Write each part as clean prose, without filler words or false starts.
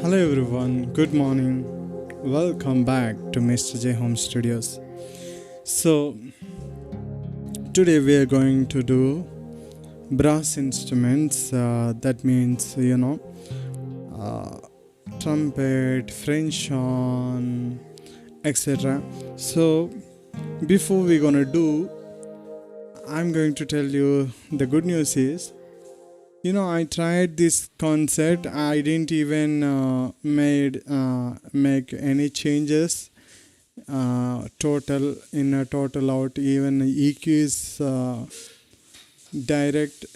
Hello everyone, good morning. Welcome back to Mr. J Home Studios. So, today we are going to do brass instruments. That means, uh, trumpet, French horn, etc. So, before we're gonna do, I'm going to tell you the good news is I tried this concept. I didn't even make any changes. Total out. Even EQ is direct.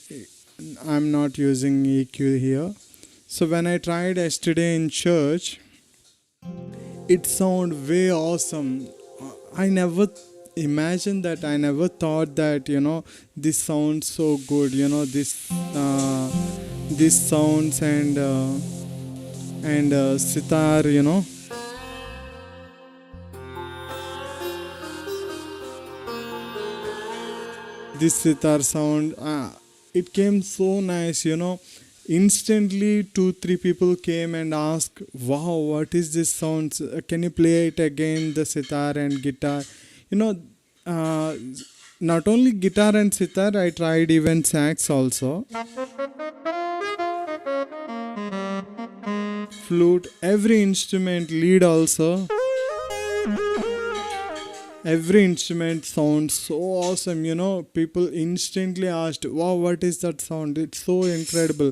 I'm not using EQ here. So when I tried yesterday in church, it sounded way awesome. I never imagined that. I never thought that this sounds so good. This sounds and sitar. This sitar sound. It came so nice. Instantly 2-3 people came and asked, wow, what is this sound? Can you play it again, the sitar and guitar? you know uh, Not only guitar and sitar, I tried even sax also, flute, every instrument, lead also. Every instrument sounds so awesome. People instantly asked, wow, what is that sound? It's so incredible.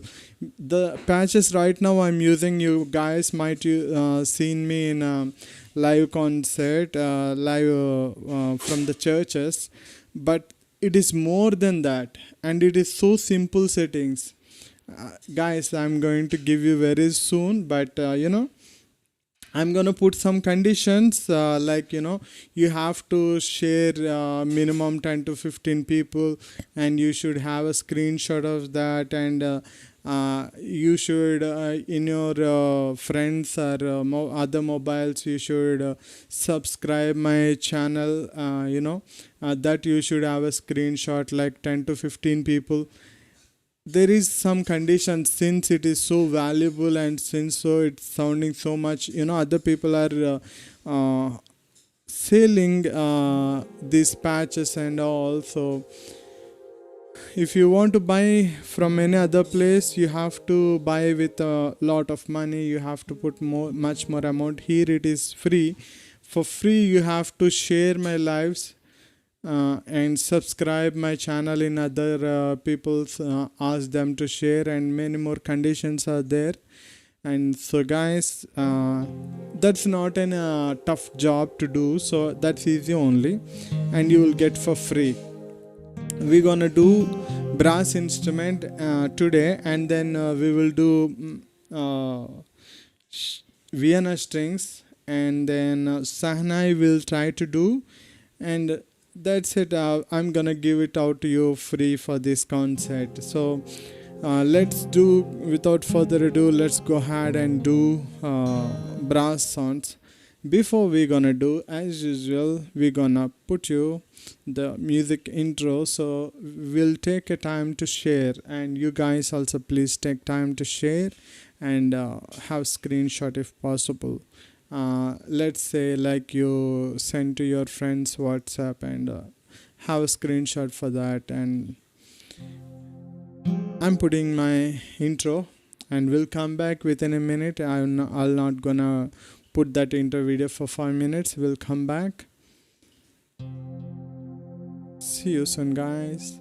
The patches right now I'm using, you guys might seen me in a live concert, live from the churches, but it is more than that, and it is so simple settings. Guys, I'm going to give you very soon, but I'm gonna put some conditions, like you have to share minimum 10 to 15 people, and you should have a screenshot of that, and you should in your friends or other mobiles, you should subscribe my channel. That you should have a screenshot, like 10 to 15 people. There is some conditions, since it is so valuable and since so it's sounding so much. Other people are selling these patches and all. So if you want to buy from any other place, you have to buy with a lot of money. You have to put much more amount. Here it is free. For free, you have to share my lives and subscribe my channel in other people's, ask them to share, and many more conditions are there. And so guys, that's not a tough job to do, so that's easy only, and you will get for free. We're gonna do brass instrument today, and then we will do Vienna strings, and then Sahnai will try to do, and that's it. I'm gonna give it out to you free for this concert. So let's do, without further ado, let's go ahead and do brass sounds. Before we're gonna do, as usual, we're gonna put you the music intro. So we'll take a time to share, and you guys also please take time to share and have screenshot if possible. Let's say like you send to your friends WhatsApp, and have a screenshot for that. And I'm putting my intro, and we'll come back within a minute. I'll not gonna put that intro video for 5 minutes. We'll come back. See you soon, guys.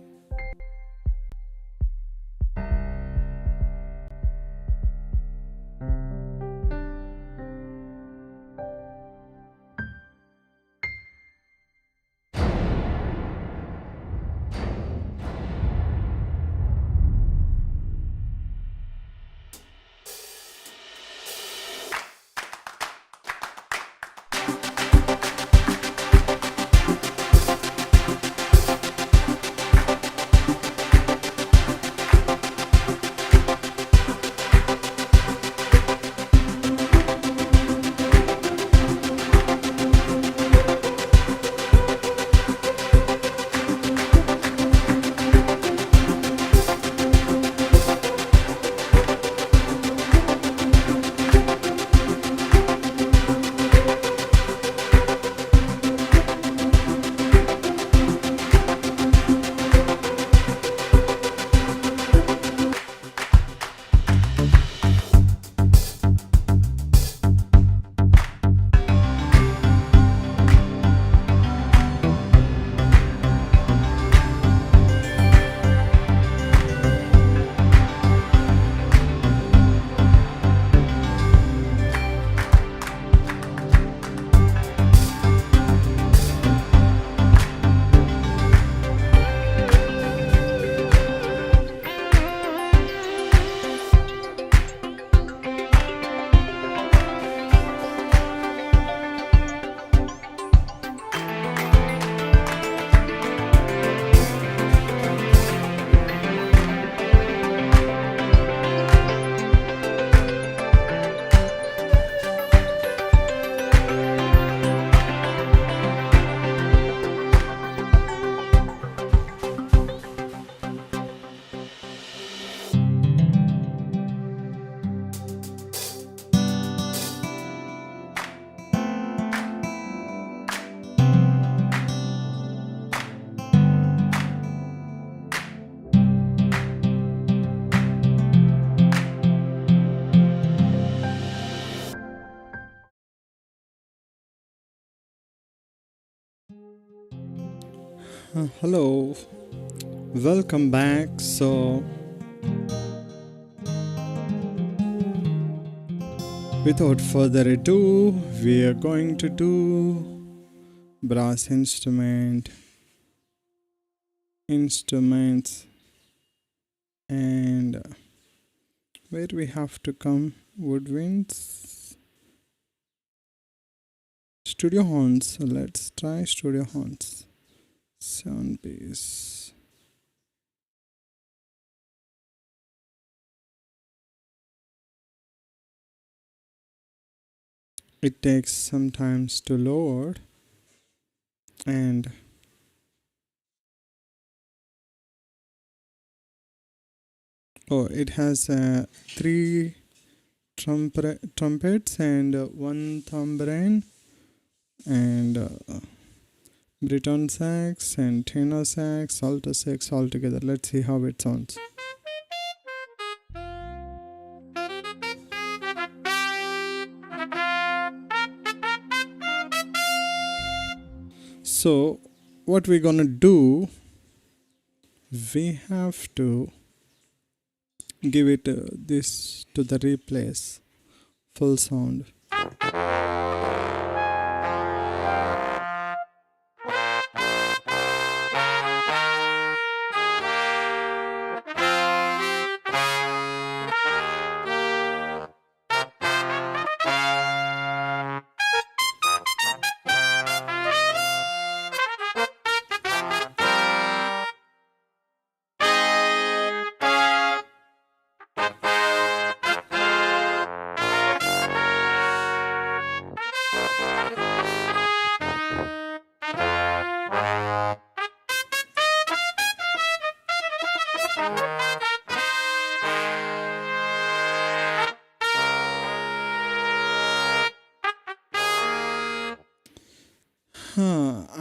Hello, welcome back. So, without further ado, we are going to do brass instruments, and where we have to come woodwinds, studio horns. So let's try studio horns. Sound bass. It takes some times to load, and it has three trumpets and one tambourine and Briton sax and tenor sax, alto sax all together. Let's see how it sounds. So what we're gonna do, we have to give it this to the replace full sound.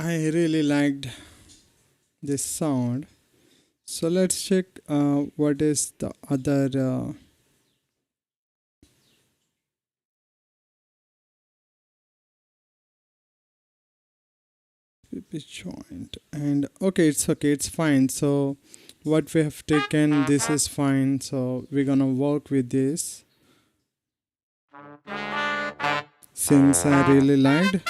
I really liked this sound. So let's check what is the other pitch joint, and okay, it's fine. So what we have taken, this is fine, so we're gonna work with this since I really liked.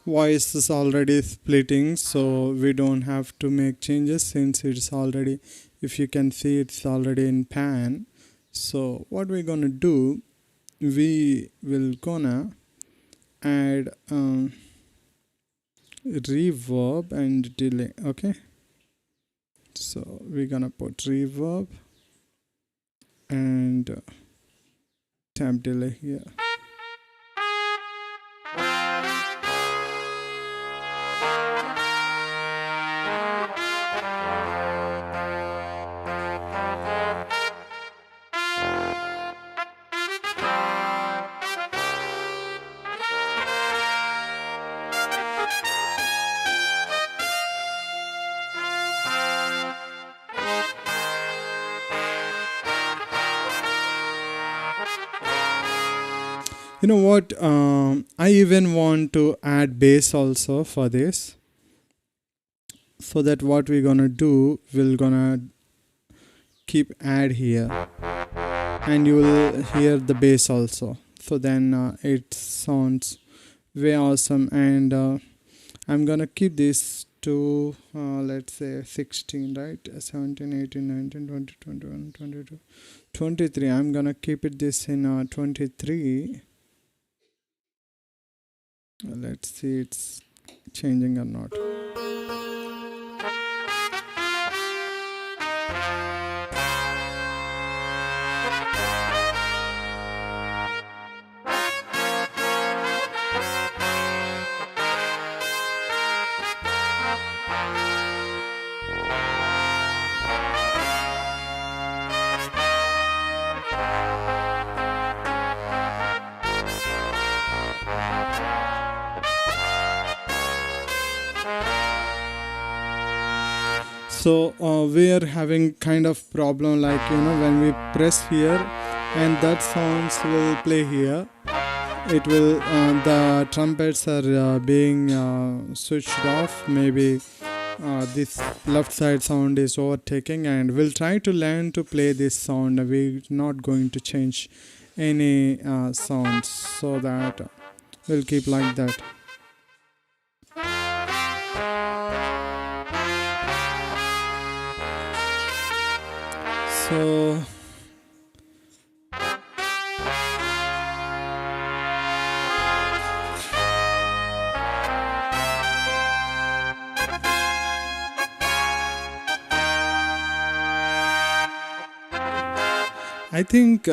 Voice is already splitting, so we don't have to make changes since it's already, if you can see, it's already in pan. So what we're gonna do, we will gonna add reverb and delay. Okay, so we're gonna put reverb and tap delay here. You know what? I even want to add bass also for this. So that what we're gonna do, we're gonna keep add here, and you will hear the bass also. So then it sounds way awesome, and I'm gonna keep this to let's say 16, right? 17, 18, 19, 20, 21, 22, 23. I'm gonna keep it this in 23. Let's see it's changing or not. So we are having kind of problem, like when we press here and that sounds will play here. It will the trumpets are being switched off. Maybe this left side sound is overtaking, and we'll try to learn to play this sound. We're not going to change any sounds, so that we'll keep like that. So I think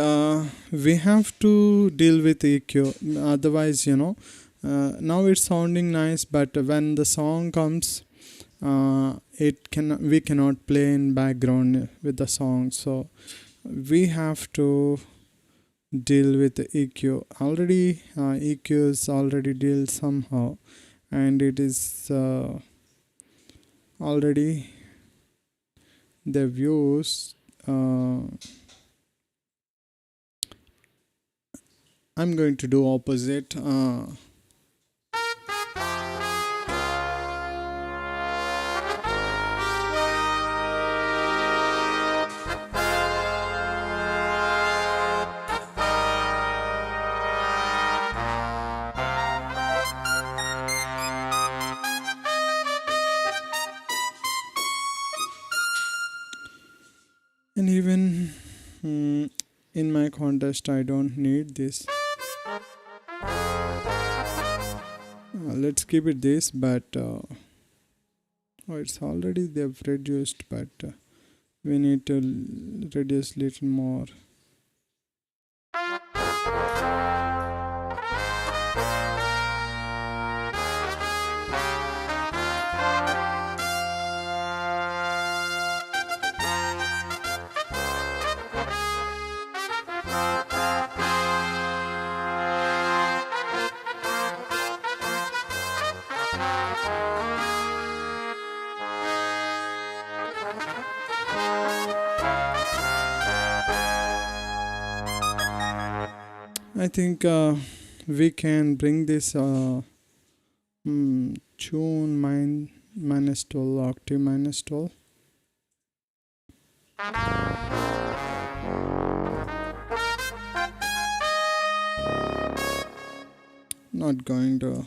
we have to deal with EQ. Otherwise, now it's sounding nice, but when the song comes, we cannot play in background with the song. So we have to deal with the EQ. Already, EQ is already dealt somehow, and it is already the views. I'm going to do opposite. And even in my contest, I don't need this. Let's keep it this, but it's already they've reduced, but we need to reduce little more. I think we can bring this tune minus 12, octave minus 12. Not going to.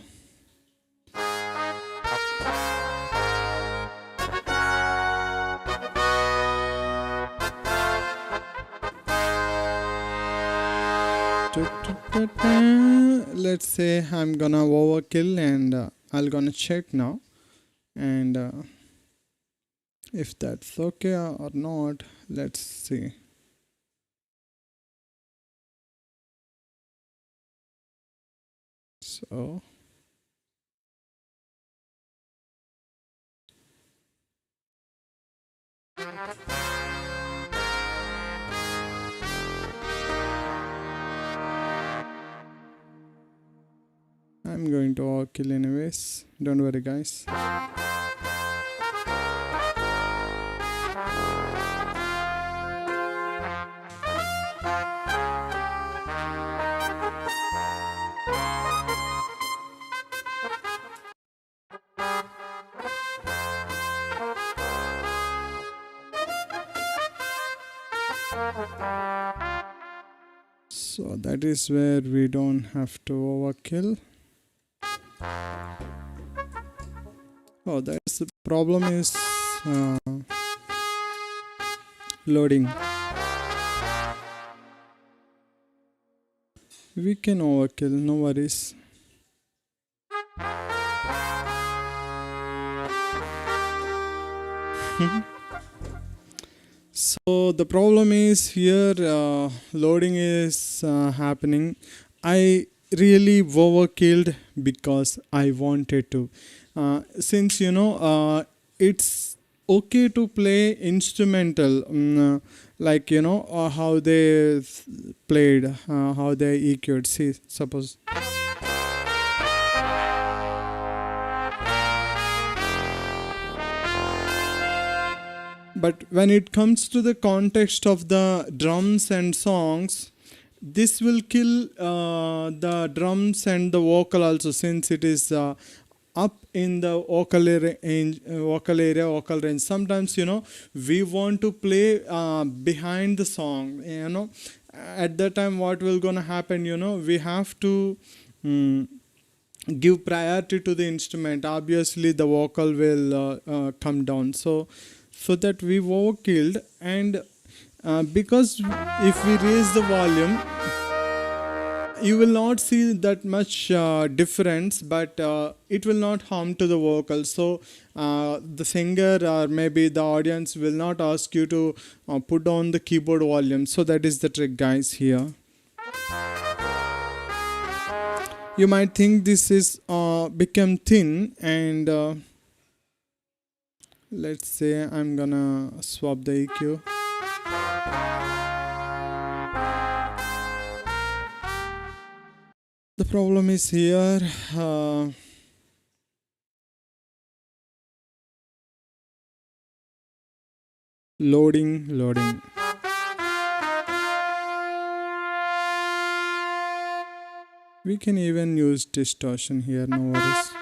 Let's say I'm gonna overkill, and I'm gonna check now, and if that's okay or not, let's see. So I'm going to overkill anyways, don't worry guys. So that is where we don't have to overkill. Oh, that's the problem is loading. We can overkill, no worries. So the problem is here loading is happening. I really overkilled because I wanted to. Since it's okay to play instrumental, like how they played, how they EQ'd. See, suppose. But when it comes to the context of the drums and songs, this will kill the drums and the vocal also, since it is up in the vocal range. Sometimes, we want to play behind the song, at that time what will gonna happen, we have to mm, give priority to the instrument. Obviously the vocal will come down, so that we were killed. And because if we raise the volume, you will not see that much difference, but it will not harm to the vocal. So the singer or maybe the audience will not ask you to put down the keyboard volume. So that is the trick, guys, here. You might think this is become thin, and let's say I'm gonna swap the EQ. The problem is here, loading. We can even use distortion here, no worries.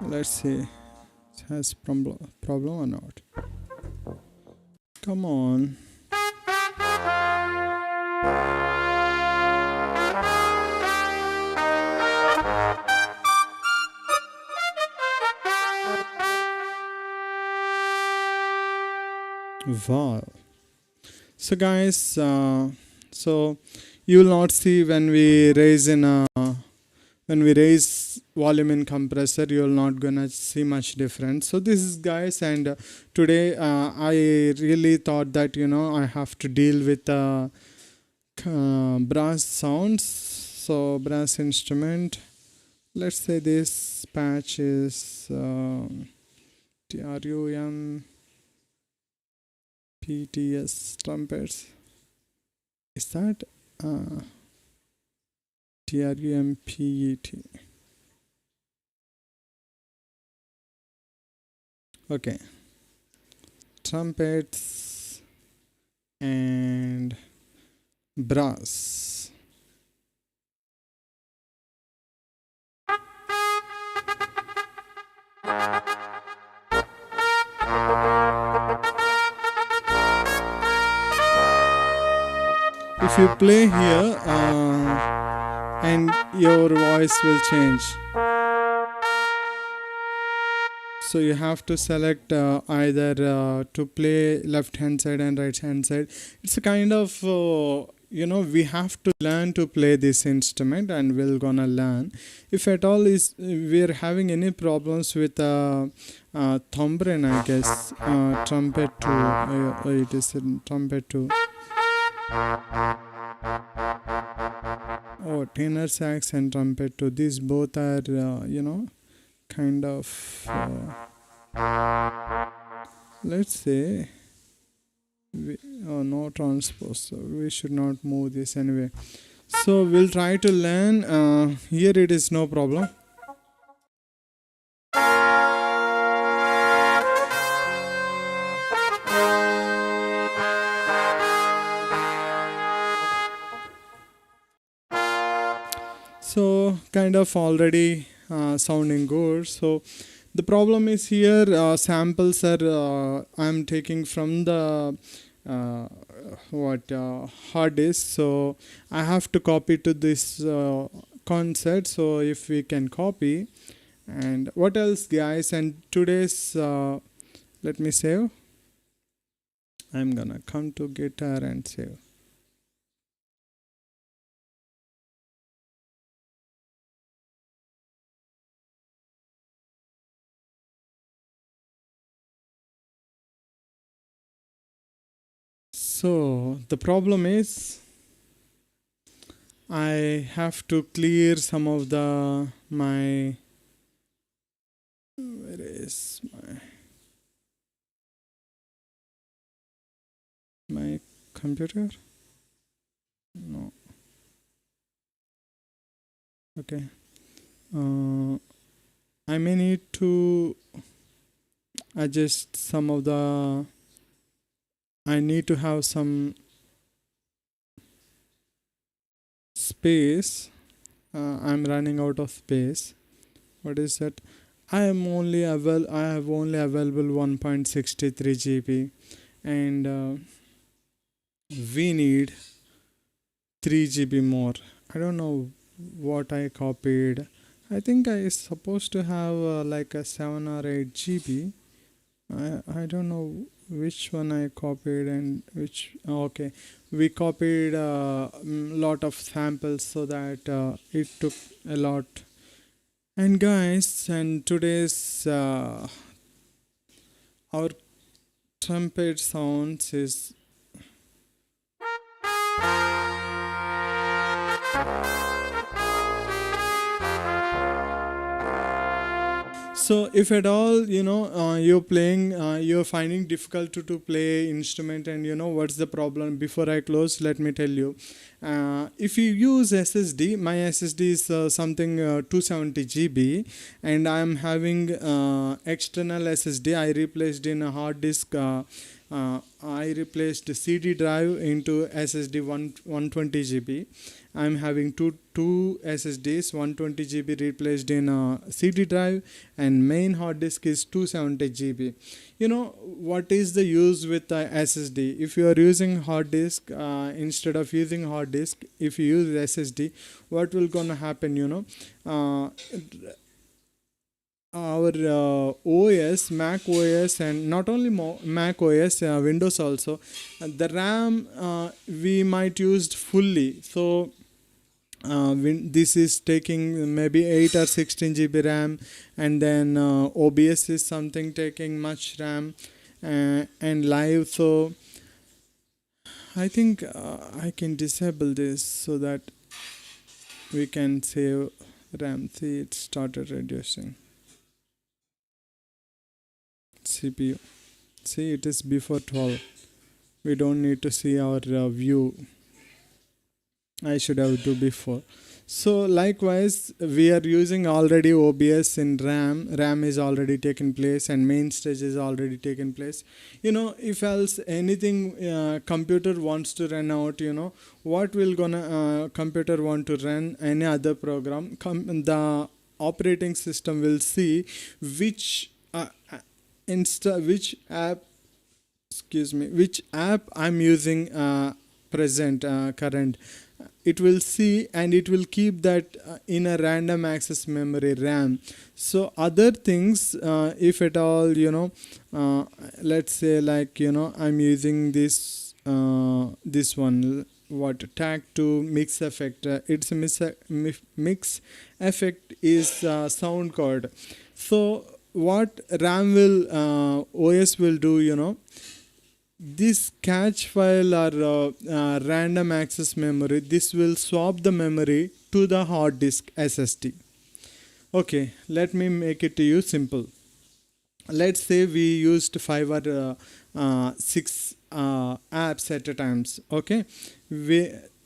Let's see, it has problem or not. Come on. Wow. So guys, so you will not see when we raise volume in compressor, you will not gonna see much difference. So this is, guys, and today I really thought that I have to deal with brass sounds. So brass instrument, let's say this patch is TRUM PTS trumpets. Is that TRUMPET? Okay, trumpets and brass. If you play here and your voice will change, so you have to select either to play left hand side and right hand side. It's a kind of we have to learn to play this instrument, and we're gonna learn. If at all is we're having any problems with thumbrin, I guess trumpet 2, it is in trumpet 2. Oh, tenor sax and trumpet too. These both are, kind of, let's say, no transpose. So we should not move this anyway. So we'll try to learn. Here it is no problem. So kind of already sounding good. So the problem is here, samples are I'm taking from the hard disk. So I have to copy to this concert. So if we can copy, and what else, guys? And today's let me save. I'm gonna come to guitar and save. So the problem is I have to clear some of my where is my computer? No. Okay. I may need to adjust some of the, I need to have some space. I'm running out of space. What is that? I have only available 1.63 GB, and we need 3 GB more. I don't know what I copied. I think I supposed to have like a 7 or 8 GB. I don't know which one I copied and which. Okay, we copied a lot of samples so that it took a lot. And guys, and today's our trumpet sounds is. So if at all you're finding difficult to play instrument, and what's the problem, before I close, let me tell you. If you use SSD, my SSD is something 270 GB, and I'm having external SSD. I replaced in a hard disk. I replaced CD drive into SSD 120 GB. I'm having two SSDs, 120 GB replaced in a CD drive, and main hard disk is 270 GB. What is the use with the SSD? If you are using hard disk, instead of using hard disk, if you use SSD, what will gonna happen? Our OS, Mac OS, and not only Mac OS, Windows also, the RAM we might use fully. So this is taking maybe 8 or 16 GB RAM, and then OBS is something taking much RAM, and live. So I think I can disable this so that we can save RAM. See, it started reducing. CPU. See, it is before 12. We don't need to see our view. I should have do before. So likewise, we are using already OBS in RAM. RAM is already taken place, and Mainstage is already taken place. If else anything computer wants to run out, what will gonna computer want to run any other program? The operating system will see which which app I'm using current. It will see, and it will keep that in a random access memory, RAM. So other things, if at all, let's say, like, I'm using this one, what, tag to mix effect. It's a mix effect is sound card. So what RAM will OS will do, this cache file or random access memory, this will swap the memory to the hard disk SSD. Okay, let me make it to you simple. Let's say we used 5 or 6 apps at a time. Okay,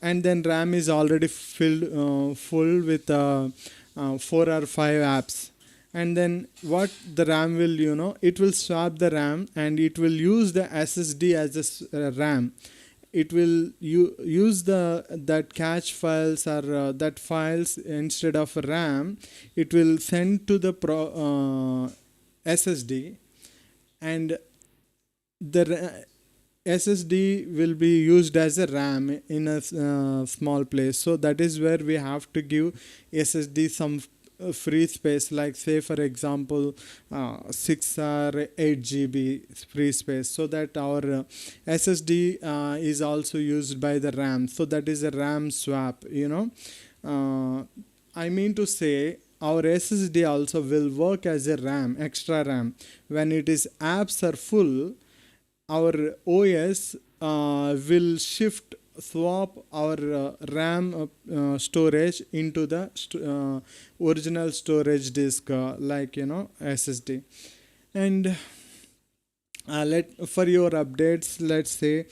and then RAM is already filled full with 4 or 5 apps. And then what the RAM will, it will swap the RAM, and it will use the SSD as a RAM. It will use that cache files or that files instead of RAM. It will send to the SSD, and the SSD will be used as a RAM in a small place. So that is where we have to give SSD some free space, like, say, for example, 6 or 8 GB free space, so that our SSD is also used by the RAM. So that is a RAM swap. I mean to say, our SSD also will work as a RAM, extra RAM. When it is apps are full, our OS will swap our RAM storage into the original storage disk, like, SSD. And for your updates, let's say,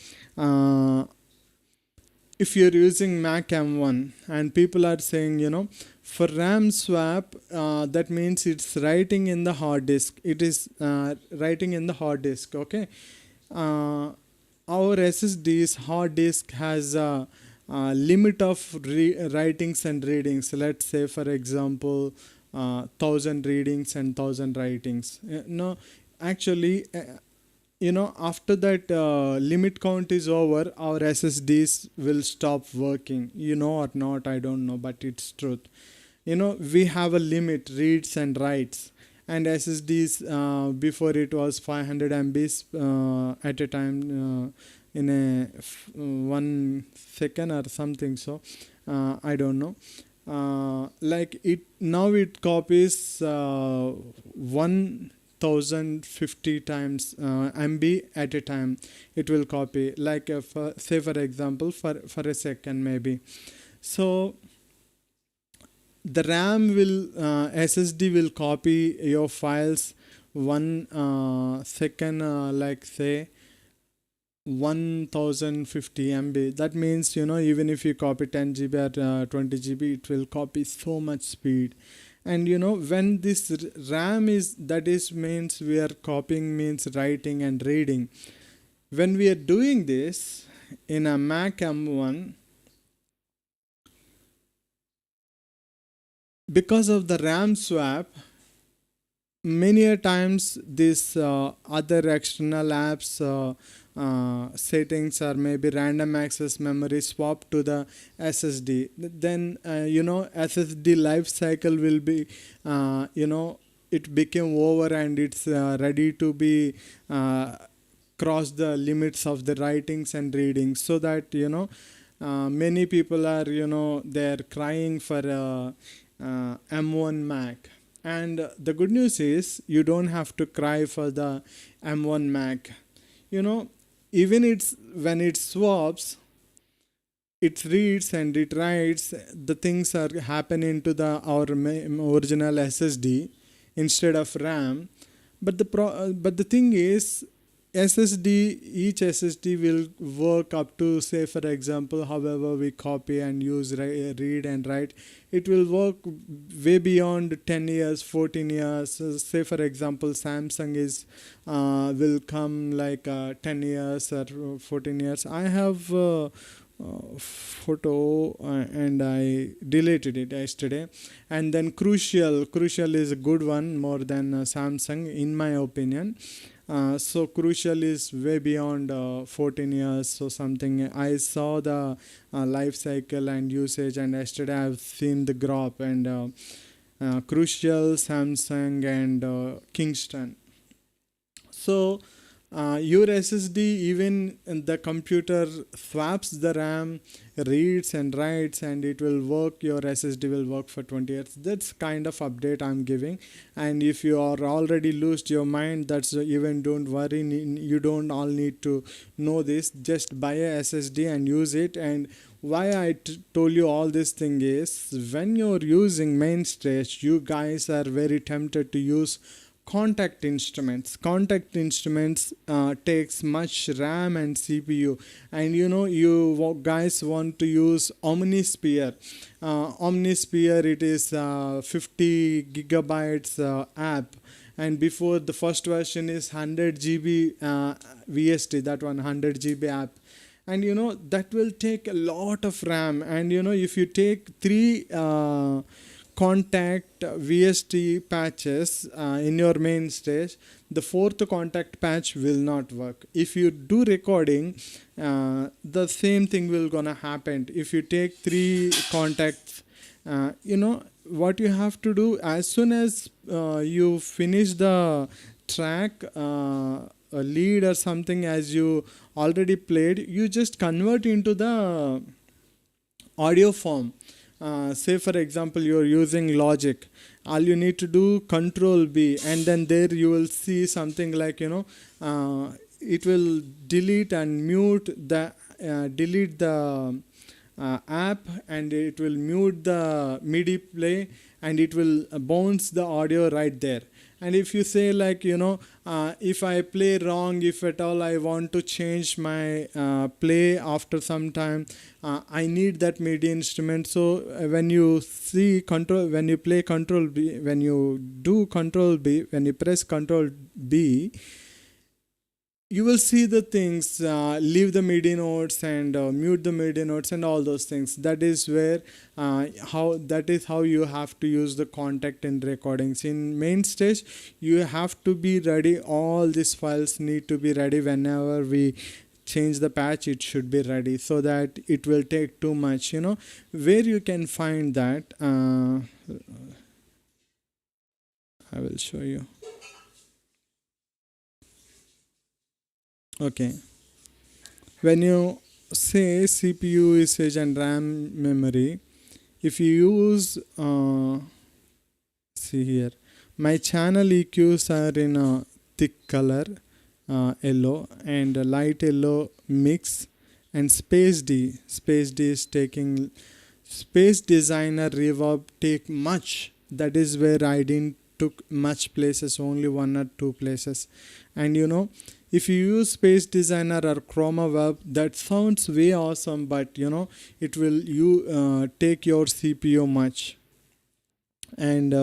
if you're using Mac M1, and people are saying, For RAM swap, that means it's writing in the hard disk. It is writing in the hard disk. Okay. uh, our SSD's hard disk has a limit of writings and readings. Let's say, for example, 1,000 readings and 1,000 writings. No, actually, after that limit count is over, our SSDs will stop working. Or not, I don't know, but it's truth. We have a limit, reads and writes. And SSDs, before it was 500 MBs at a time, in a 1 second or something. So I don't know. Like it now, it copies 1,050 times MB at a time. It will copy, like say for example, for a second maybe. So the RAM will SSD will copy your files 1 second, like say 1,050 MB. That means, even if you copy 10 GB or 20 GB, it will copy so much speed. And when this RAM is, that is means we are copying, means writing and reading. When we are doing this in a Mac M1, because of the RAM swap, many a times this other external apps settings or maybe random access memory swap to the SSD. Then SSD life cycle will be it became over, and it's ready to be cross the limits of the writings and readings. So that many people are they're crying for M1 Mac. And the good news is, you don't have to cry for the M1 Mac. Even it's when it swaps, it reads and it writes, the things are happening to the our original SSD instead of RAM. But the thing is, each SSD will work up to, say for example, however we copy and use, read and write, it will work way beyond 10 years, 14 years. Say for example, Samsung is will come like 10 years or 14 years. I have photo and I deleted it yesterday. And then Crucial is a good one, more than Samsung in my opinion. So Crucial is way beyond 14 years. So something, I saw the life cycle and usage, and yesterday I've seen the graph. And Crucial, Samsung and Kingston. So your SSD, even the computer swaps the RAM, reads and writes, and it will work, your SSD will work for 20 years. That's kind of update I'm giving. And if you are already lost your mind, that's even, don't worry, you don't all need to know this. Just buy a SSD and use it. And why I told you all this thing is, when you're using Mainstage, you guys are very tempted to use Kontakt instruments. Kontakt instruments takes much RAM and CPU, and you guys want to use Omnisphere. Omnisphere, it is 50 gigabytes app, and before, the first version is 100 GB VST, that one 100 GB app. And that will take a lot of RAM. And if you take 3 Kontakt VST patches in your Mainstage, the 4th Kontakt patch will not work. If you do recording, the same thing will gonna happen. If you take 3 contacts, what you have to do, as soon as you finish the track, a lead or something, as you already played, you just convert into the audio form. Say for example, you're using Logic, all you need to do, Control B, and then there you will see something like it will delete and mute the delete the app, and it will mute the MIDI play, and it will bounce the audio right there. And if you say like, if I play wrong, if at all I want to change my play after some time, I need that MIDI instrument. So when you see control, when you play control B, when you do control B, when you press control B, you will see the things, leave the MIDI notes and mute the MIDI notes and all those things. That is where how you have to use the Kontakt in recordings. In Mainstage, you have to be ready. All these files need to be ready whenever we change the patch. It should be ready so that it will take too much. Where you can find that, I will show you. Okay, when you say CPU usage and RAM memory, if you use see here, my channel EQs are in a thick color, yellow and a light yellow mix, and space D is taking Space Designer reverb take much. That is where I didn't took much places, only 1 or 2 places. And if you use Space Designer or Chroma Web, that sounds way awesome, but it will take your CPU much. And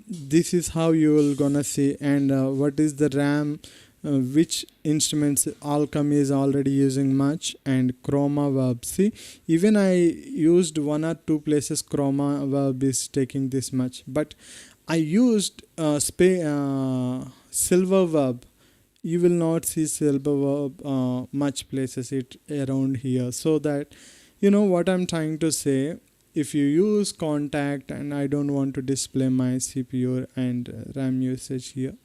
this is how you will gonna see. And what is the RAM, which instruments Alchemy is already using much, and Chroma Web. See, even I used 1 or 2 places, Chroma Web is taking this much, but I used Silver Web. You will not see Silver Web much places it around here. So that what I'm trying to say, if you use Kontakt, and I don't want to display my CPU and RAM usage here.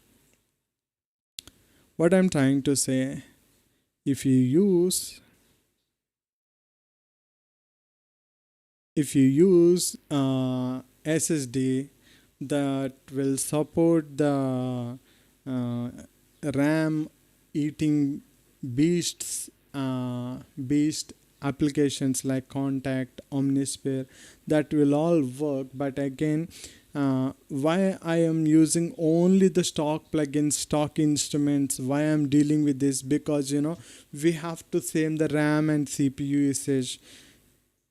What I'm trying to say, if you use SSD that will support the RAM eating beast applications like Kontakt, Omnisphere, that will all work. But again, why I am using only the stock plugins, stock instruments, why I'm dealing with this, because we have to save the RAM and CPU usage.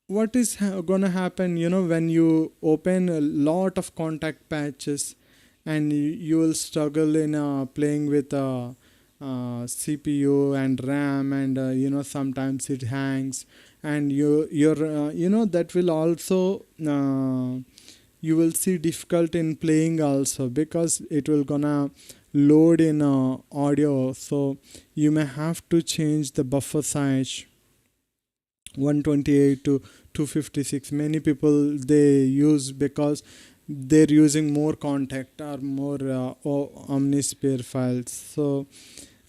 What is gonna happen when you open a lot of Kontakt patches, and you will struggle in playing with CPU and RAM, and sometimes it hangs, and that will also you will see difficult in playing also, because it will gonna load in audio. So you may have to change the buffer size 128 to 256. Many people they use, because they're using more Kontakt or more Omnisphere files. So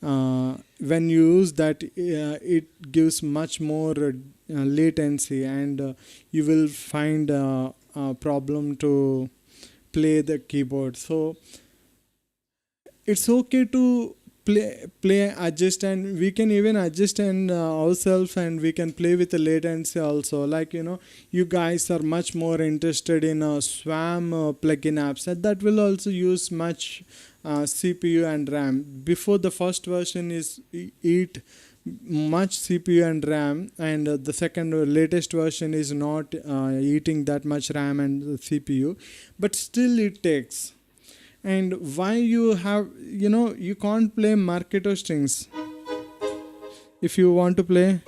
when you use that, it gives much more latency, and you will find a problem to play the keyboard. So it's okay to play adjust, and we can even adjust and ourselves, and we can play with the latency also. Like you guys are much more interested in Swam plugin apps, and that will also use much CPU and RAM. Before, the first version is eat much CPU and RAM, and the second latest version is not eating that much RAM and CPU, but still it takes. And why you have you can't play Marketo strings if you want to play.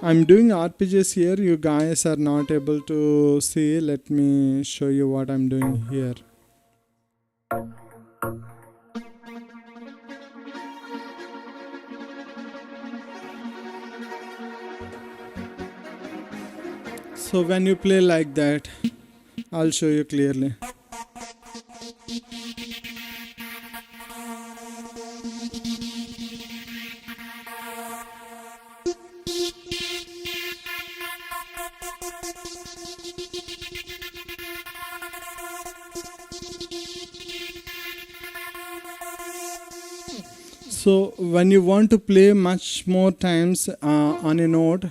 I'm doing arpeggios here, you guys are not able to see. Let me show you what I'm doing here. So when you play like that, I'll show you clearly. So when you want to play much more times on a note,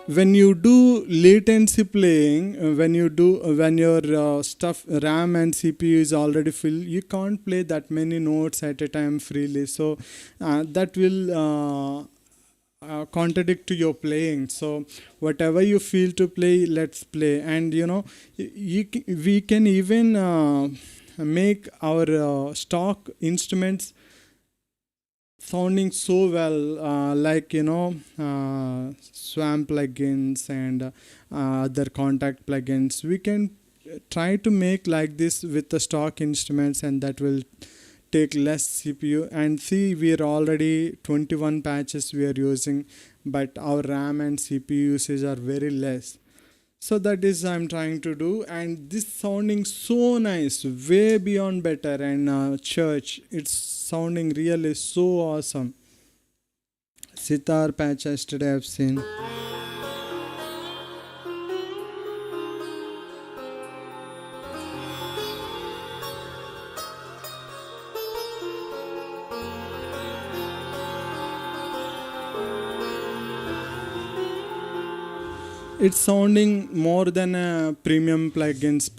when you do latency playing, when your stuff RAM and CPU is already full, you can't play that many notes at a time freely. So that will contradict to your playing. So whatever you feel to play, let's play. And we can even make our stock instruments sounding so well, like swamp plugins and other Kontakt plugins. We can try to make like this with the stock instruments, and that will take less CPU. And see, we are already 21 patches we are using, but our RAM and CPU usage are very less. So that is I'm trying to do, and this sounding so nice, way beyond better. And church, it's sounding really so awesome. Sitar patch yesterday I've seen. It's sounding more than a premium plugins,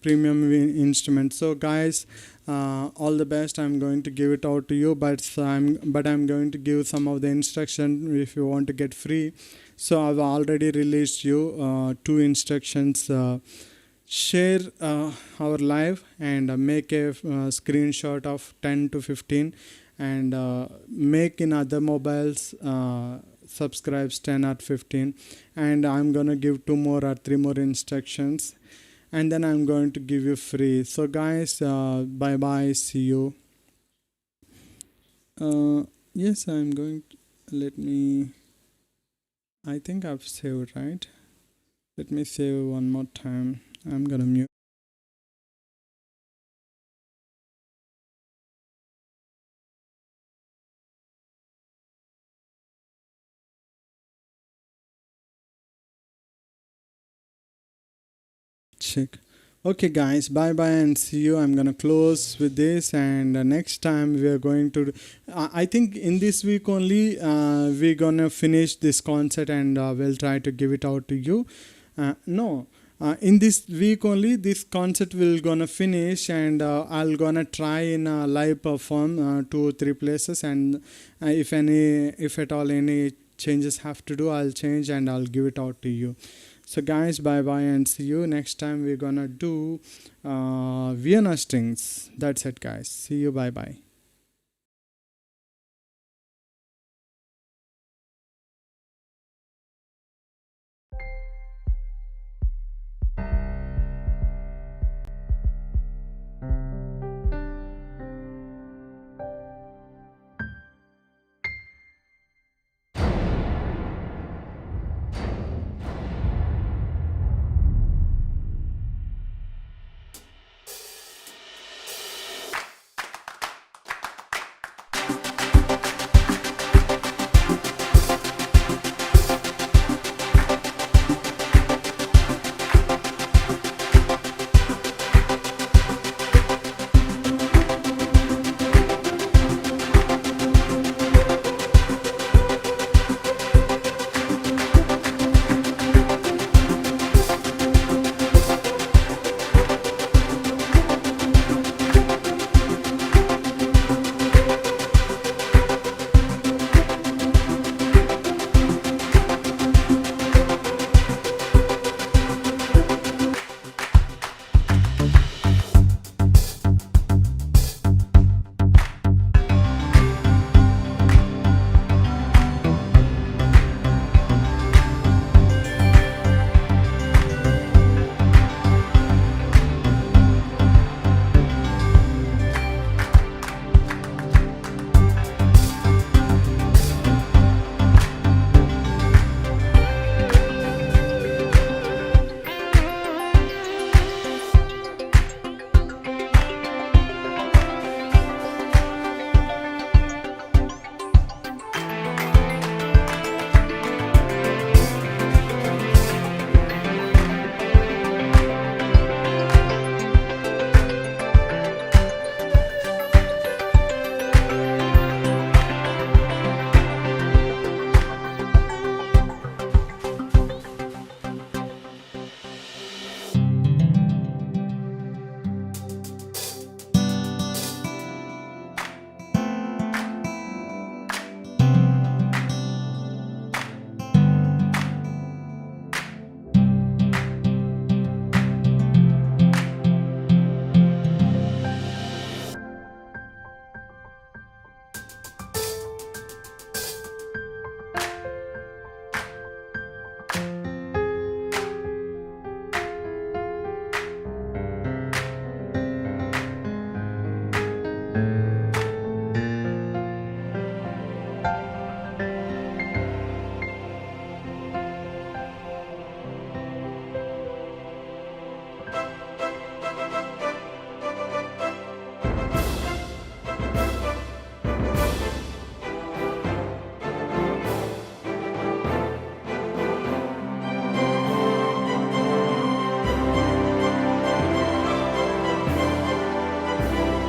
premium instrument. So guys, all the best. I'm going to give it out to you, but I'm going to give some of the instruction if you want to get free. So I've already released you two instructions. Share our live and make a screenshot of 10 to 15, and make in other mobiles subscribes 10 or 15. And I'm gonna give 2 more or 3 more instructions, and then I'm going to give you free. So guys, bye bye, see you. Yes, I'm going to, let me, I think I've saved, right? Let me save one more time. I'm gonna mute. Check. Okay guys, bye bye and see you. I'm gonna close with this, and next time we are going to I think in this week only we're gonna finish this concert, and we'll try to give it out to you. No, in this week only this concert will gonna finish, and I'll gonna try in a live perform 2 or 3 places, and if at all any changes have to do, I'll change and I'll give it out to you. So guys, bye bye and see you. Next time we're gonna do Vienna strings. That's it guys, see you, bye bye.